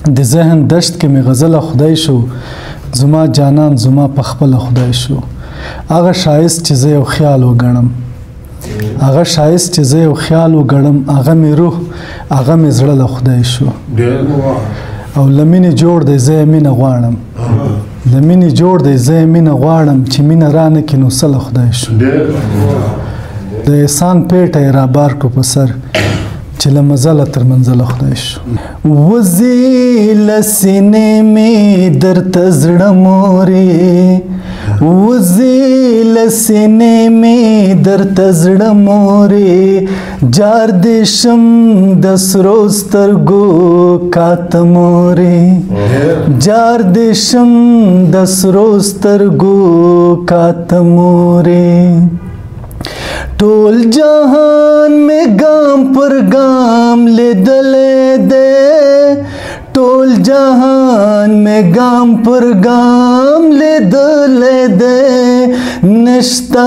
د ذهن دشت کې مې غزله خدای شو زما جانان زما په خپله خدای شو هغه ښایست چې زه یو خیال وګڼم هغه ښایست چې زه یو خیال وګڼم هغه مې روح هغه مې زړه له خدای شو او له مینې جوړ دی زه یې مینه غواړم له مینې جوړ دی زه یې مینه غواړم چې مینه رانه کړي نو څه له خدای شو د احسان پیټه یې رابار کړو په سر چې له مزله تر منزله خدای شو وزې له سینې مې درته زړه مورې وزې له سینې مې درته زړه مورې جار دې شم د سرو سترګو کاته مورې جار دې شم د سرو سترګو کاته مورې ټول جهان میں گام پر گام لیدلے دے ټول جهان میں گام پر گام لیدلے دے نشتا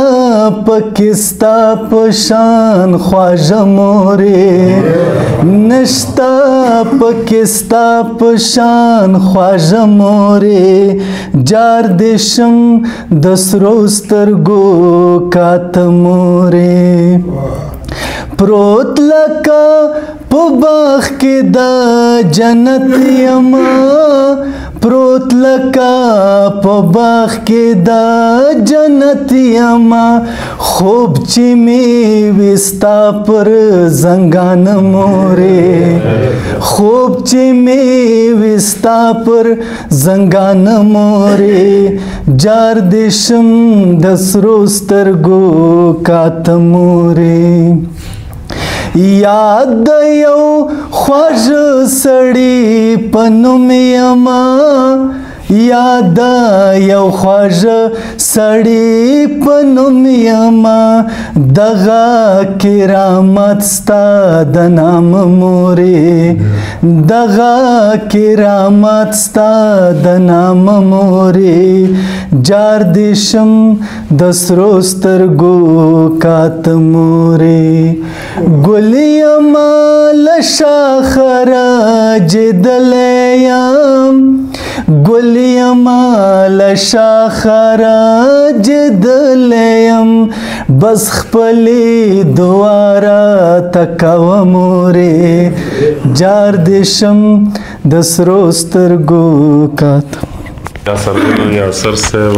پکستا پشان خواجہ مورے نشتا پکستا پشان خواجہ مورے جار دیشم دسرو سترګو کات مورے پروت لکا په باغ کې د جنت یما پروت لکا په باغ کې د جنت یما خوب چې می وستا پر زنګان مورې خوب چې می وستا پر زنګان مورې جار دیشم د سرو سترګو کات مورې یاد د یو خوږ سړي په نوم یما یاد د یو خوږ سړي په نوم یما دغه کرامت ستا د نام مورې دغه کرامت ستا د نام مورې جار دیشم د سرو سترګو کات مورې ګل یما له شاخه راجدلی یم ګل یما له شاخه راجدلی یم بس خپلې دعا راته کوه مورې جار دیشم د سرو سترګو کات یاسر صاحب